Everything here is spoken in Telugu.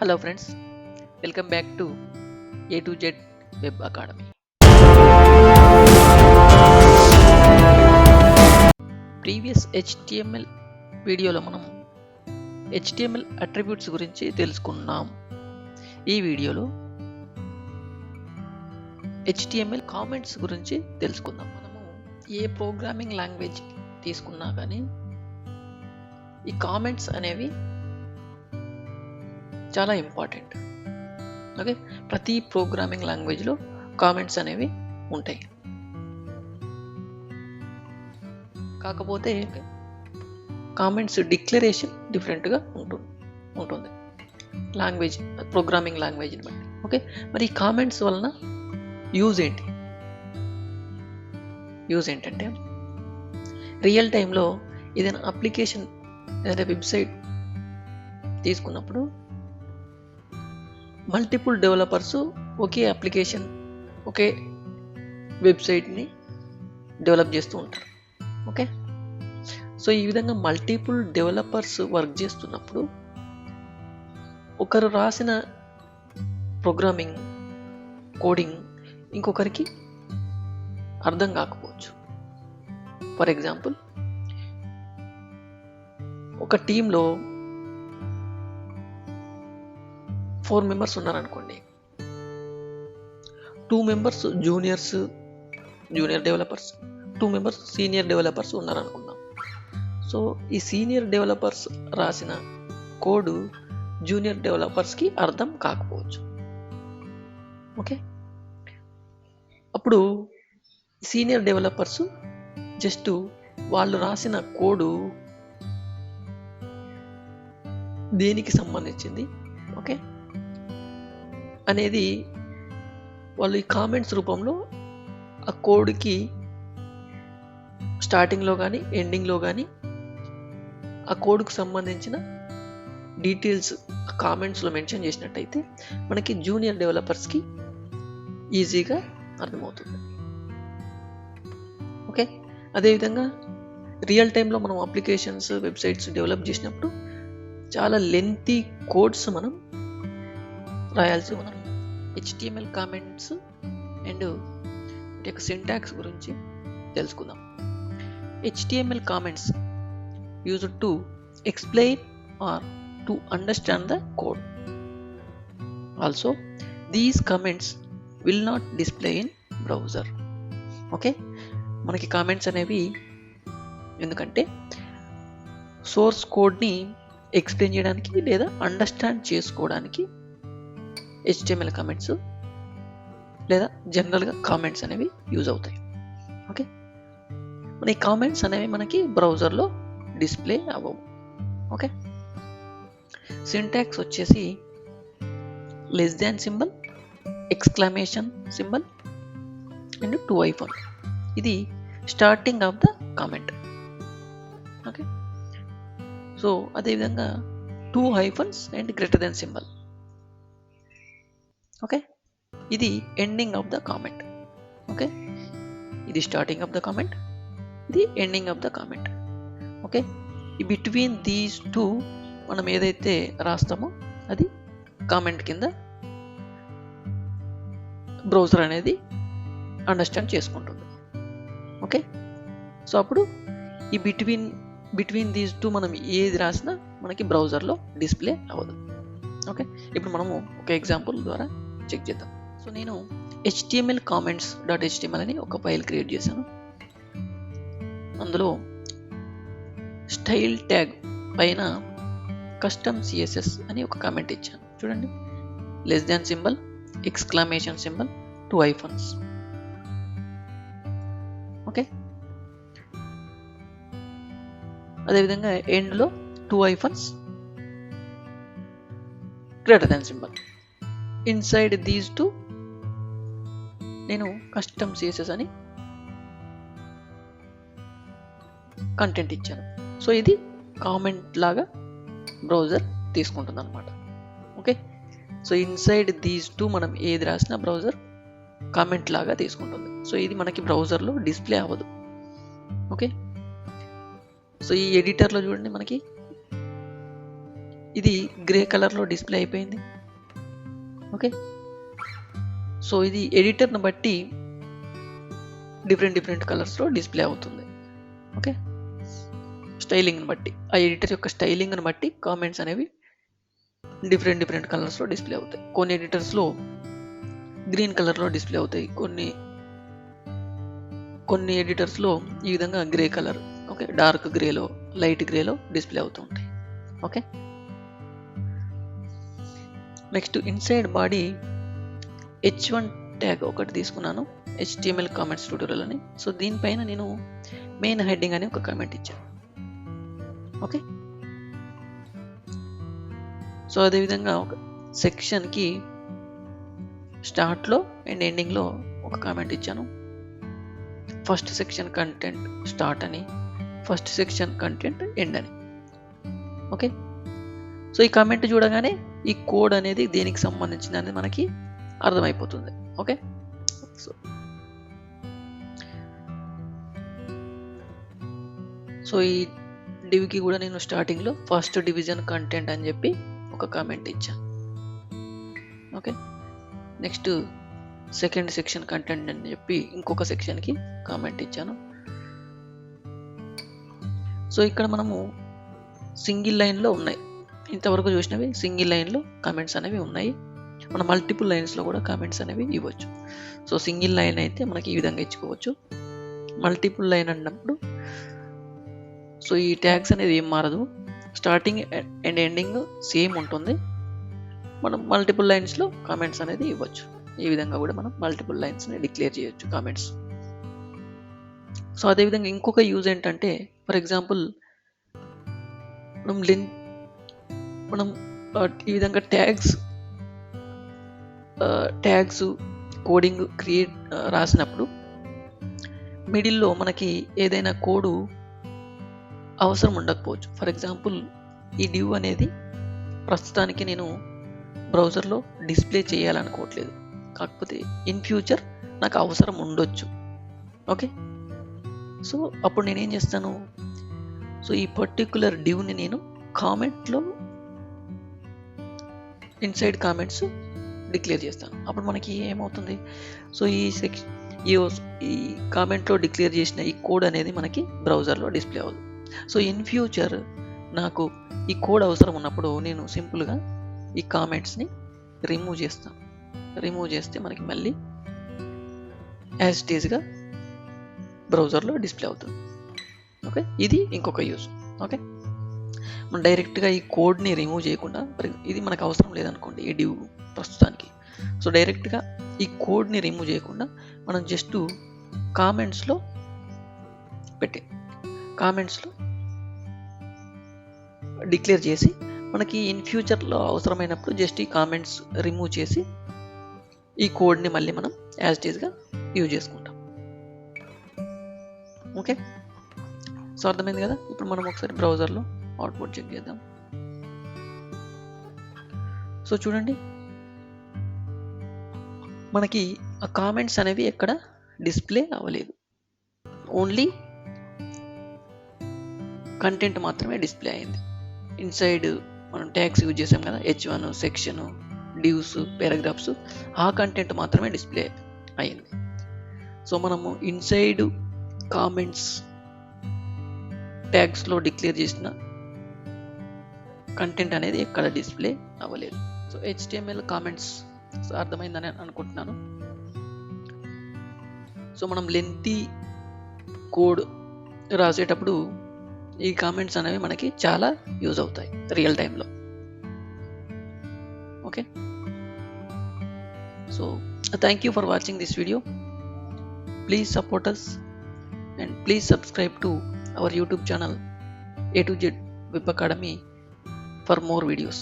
Hello friends, welcome back to A to Z Web Academy. Previous HTML వీడియోలో మనం HTML అట్రిబ్యూట్స్ గురించి తెలుసుకున్నాం. ఈ వీడియోలో HTML కామెంట్స్ గురించి తెలుసుకుందాం. మనము ఏ ప్రోగ్రామింగ్ లాంగ్వేజ్ తీసుకున్నా కానీ ఈ కామెంట్స్ అనేవి చాలా ఇంపార్టెంట్. ఓకే, ప్రతి ప్రోగ్రామింగ్ లాంగ్వేజ్లో కామెంట్స్ అనేవి ఉంటాయి. కాకపోతే కామెంట్స్ డిక్లరేషన్ డిఫరెంట్గా ఉంటుంది లాంగ్వేజ్, ప్రోగ్రామింగ్ లాంగ్వేజ్ని బట్టి. ఓకే, మరి ఈ కామెంట్స్ వలన యూజ్ ఏంటంటే రియల్ టైంలో ఏదైనా అప్లికేషన్ ఏదైనా వెబ్సైట్ తీసుకున్నప్పుడు మల్టిపుల్ డెవలపర్స్ ఒకే అప్లికేషన్, ఒకే వెబ్సైట్ని డెవలప్ చేస్తూ ఉంటారు. ఓకే, సో ఈ విధంగా మల్టిపుల్ డెవలపర్స్ వర్క్ చేస్తున్నప్పుడు ఒకరు రాసిన ప్రోగ్రామింగ్ కోడింగ్ ఇంకొకరికి అర్థం కాకపోవచ్చు. ఫర్ ఎగ్జాంపుల్, ఒక టీంలో 4 మెంబర్స్ ఉన్నారనుకోండి. 2 members junior developers, 2 members senior developers ఉన్నారనుకుందాం. సో ఈ సీనియర్ డెవలపర్స్ రాసిన కోడ్ జూనియర్ డెవలపర్స్కి అర్థం కాకపోవచ్చు. ఓకే, అప్పుడు సీనియర్ డెవలపర్స్ జస్ట్ వాళ్ళు రాసిన కోడు దేనికి సంబంధించింది ఓకే అనేది వాళ్ళు ఈ కామెంట్స్ రూపంలో ఆ కోడ్కి స్టార్టింగ్లో కానీ ఎండింగ్లో కానీ ఆ కోడ్కు సంబంధించిన డీటెయిల్స్ కామెంట్స్లో మెన్షన్ చేసినట్టయితే మనకి జూనియర్ డెవలపర్స్కి ఈజీగా అర్థమవుతుంది. ఓకే, అదేవిధంగా రియల్ టైంలో మనం అప్లికేషన్స్, వెబ్సైట్స్ డెవలప్ చేసినప్పుడు చాలా లెంతీ కోడ్స్ మనం రాయాల్సి మనం HTML కామెంట్స్ అండ్ వీటి యొక్క సింటాక్స్ గురించి తెలుసుకుందాం. HTML comments used to explain or to understand the code. Also these comments will not display in browser. Okay, మనకి కామెంట్స్ అనేవి ఎందుకంటే సోర్స్ కోడ్ని ఎక్స్ప్లెయిన్ చేయడానికి లేదా అండర్స్టాండ్ చేసుకోవడానికి HTML కామెంట్స్ లేదా జనరల్గా కామెంట్స్ అనేవి యూజ్ అవుతాయి. ఓకే, మన ఈ కామెంట్స్ అనేవి మనకి బ్రౌజర్లో డిస్ప్లే అవ్వవు. ఓకే, సింటాక్స్ వచ్చేసి less than symbol, exclamation symbol and 2 hyphen. ఇది starting of the comment. Okay, so అదేవిధంగా 2 hyphens and greater than symbol. Okay, ఇది ending of the comment. Okay, ఇది స్టార్టింగ్ ఆఫ్ ద కామెంట్, ఇది ending of the comment. Okay, ఈ బిట్వీన్ దీస్ 2 మనం ఏదైతే రాస్తామో అది కామెంట్ కింద బ్రౌజర్ అనేది అండర్స్టాండ్ చేసుకుంటుంది. ఓకే, సో అప్పుడు ఈ బిట్వీన్ దీస్ 2 మనం ఏది రాసినా మనకి బ్రౌజర్లో డిస్ప్లే అవ్వదు. ఓకే, ఇప్పుడు మనము ఒక ఎగ్జాంపుల్ ద్వారా చెక్ చేద్దాం. సో నేను HTML comments.html అని ఒక ఫైల్ క్రియేట్ చేశాను. అందులో స్టైల్ ట్యాగ్ పైన కస్టమ్ CSS అని ఒక కామెంట్ ఇచ్చాను. చూడండి, less than symbol, exclamation symbol, 2 hyphens. Okay, అదేవిధంగా ఎండ్లో 2 hyphens, greater than symbol. Inside these 2 నేను కస్టమ్ CSS అని కంటెంట్ ఇచ్చాను. సో ఇది కామెంట్ లాగా బ్రౌజర్ తీసుకుంటుంది అనమాట. ఓకే, సో ఇన్సైడ్ దీస్ 2 మనం ఏది రాసినా బ్రౌజర్ కామెంట్ లాగా తీసుకుంటుంది. సో ఇది మనకి బ్రౌజర్లో డిస్ప్లే అవ్వదు. ఓకే, సో ఈ ఎడిటర్లో చూడండి మనకి ఇది గ్రే కలర్లో డిస్ప్లే అయిపోయింది. ఓకే, సో ఇది ఎడిటర్ని బట్టి డిఫరెంట్ కలర్స్లో డిస్ప్లే అవుతుంది. ఓకే, స్టైలింగ్ని బట్టి, ఆ ఎడిటర్ యొక్క స్టైలింగ్ని బట్టి కామెంట్స్ అనేవి డిఫరెంట్ కలర్స్లో డిస్ప్లే అవుతాయి. కొన్ని ఎడిటర్స్లో గ్రీన్ కలర్లో డిస్ప్లే అవుతాయి, కొన్ని ఎడిటర్స్లో ఈ విధంగా గ్రే కలర్, ఓకే, డార్క్ గ్రేలో, లైట్ గ్రేలో డిస్ప్లే అవుతూ ఉంటాయి. Okay, next inside body H1 tag ఒకటి తీసుకున్నాను, HTML కామెంట్స్ ట్యూటోరియల్ అని. సో దీనిపైన నేను మెయిన్ హెడ్డింగ్ అని ఒక కామెంట్ ఇచ్చాను. ఓకే, సో అదేవిధంగా ఒక సెక్షన్కి స్టార్ట్లో అండ్ ఎండింగ్లో ఒక కామెంట్ ఇచ్చాను. ఫస్ట్ సెక్షన్ కంటెంట్ స్టార్ట్ అని, ఫస్ట్ సెక్షన్ కంటెంట్ ఎండ్ అని. ఓకే, సో ఈ కామెంట్ చూడగానే ఈ కోడ్ అనేది దేనికి సంబంధించింది మనకి అర్థమైపోతుంది. ఓకే, సో ఈ డివ్కి కూడా నేను స్టార్టింగ్లో ఫస్ట్ డివిజన్ కంటెంట్ అని చెప్పి ఒక కామెంట్ ఇచ్చాను. Okay, next second section content అని చెప్పి ఇంకొక సెక్షన్కి కామెంట్ ఇచ్చాను. సో ఇక్కడ మనము సింగిల్ లైన్లో ఉన్నాయి, ఇంతవరకు చూసినవి సింగిల్ లైన్లో కామెంట్స్ అనేవి ఉన్నాయి. మనం మల్టిపుల్ లైన్స్లో కూడా కామెంట్స్ అనేవి ఇవ్వచ్చు. సో సింగిల్ లైన్ అయితే మనకి ఈ విధంగా ఇచ్చుకోవచ్చు. మల్టిపుల్ లైన్ అన్నప్పుడు సో ఈ ట్యాగ్స్ అనేది ఏం మారదు, స్టార్టింగ్ అండ్ ఎండింగ్ సేమ్ ఉంటుంది. మనం మల్టిపుల్ లైన్స్లో కామెంట్స్ అనేది ఇవ్వచ్చు. ఈ విధంగా కూడా మనం మల్టిపుల్ లైన్స్ని డిక్లేర్ చేయొచ్చు కామెంట్స్. సో అదేవిధంగా ఇంకొక యూజ్ ఏంటంటే, ఫర్ ఎగ్జాంపుల్ మనం ఈ విధంగా ట్యాగ్స్ కోడింగ్ క్రియేట్ రాసినప్పుడు మిడిల్లో మనకి ఏదైనా కోడు అవసరం ఉండకపోవచ్చు. ఫర్ ఎగ్జాంపుల్ ఈ డివ్ అనేది ప్రస్తుతానికి నేను బ్రౌజర్లో డిస్ప్లే చేయాలనుకోవట్లేదు, కాకపోతే ఇన్ ఫ్యూచర్ నాకు అవసరం ఉండొచ్చు. ఓకే, సో అప్పుడు నేనేం చేస్తాను, సో ఈ పర్టిక్యులర్ డివ్ని నేను కామెంట్లో ఇన్సైడ్ కామెంట్స్ డిక్లేర్ చేస్తాను. అప్పుడు మనకి ఏమవుతుంది, సో ఈ కామెంట్లో డిక్లేర్ చేసిన ఈ కోడ్ అనేది మనకి బ్రౌజర్లో డిస్ప్లే అవుతుంది. సో ఇన్ ఫ్యూచర్ నాకు ఈ కోడ్ అవసరం ఉన్నప్పుడు నేను సింపుల్గా ఈ కామెంట్స్ని రిమూవ్ చేస్తాను. రిమూవ్ చేస్తే మనకి మళ్ళీ యాజ్ ఇట్ ఈజ్గా బ్రౌజర్లో డిస్ప్లే అవుతుంది. ఓకే, ఇది ఇంకొక యూజ్. ఓకే, మనం డైరెక్ట్గా ఈ కోడ్ని రిమూవ్ చేయకుండా, ఇది మనకు అవసరం లేదనుకోండి ఈ డివ్ ప్రస్తుతానికి, సో డైరెక్ట్గా ఈ కోడ్ని రిమూవ్ చేయకుండా మనం జస్ట్ కామెంట్స్లో డిక్లేర్ చేసి మనకి ఇన్ ఫ్యూచర్లో అవసరమైనప్పుడు జస్ట్ ఈ కామెంట్స్ రిమూవ్ చేసి ఈ కోడ్ని మళ్ళీ మనం యాజ్ ఇట్ ఈజ్గా యూజ్ చేసుకుంటాం. ఓకే, సో అర్థమైంది కదా. ఇప్పుడు మనం ఒకసారి బ్రౌజర్లో అవుట్పుట్ చెక్ చేద్దాం. సో చూడండి, మనకి ఆ కామెంట్స్ అనేవి ఎక్కడ డిస్ప్లే అవ్వలేదు, ఓన్లీ కంటెంట్ మాత్రమే డిస్ప్లే అయింది. ఇన్సైడ్ మనం ట్యాగ్స్ యూజ్ చేసాం కదా, H1 సెక్షన్, డివ్స్, పారాగ్రాఫ్స్, ఆ కంటెంట్ మాత్రమే డిస్ప్లే అయింది. సో మనము ఇన్సైడ్ కామెంట్స్ ట్యాగ్స్లో డిక్లేర్ చేసిన కంటెంట్ అనేది ఎక్కడ డిస్ప్లే అవ్వలేదు. సో HTML కామెంట్స్ అర్థమైందని అనుకుంటున్నాను. సో మనం లెంతీ కోడ్ రాసేటప్పుడు ఈ కామెంట్స్ అనేవి మనకి చాలా యూజ్ అవుతాయి రియల్ టైంలో. Okay, so thank you for watching this video. Please support us and please subscribe to our YouTube channel A to Z Web Academy for more videos.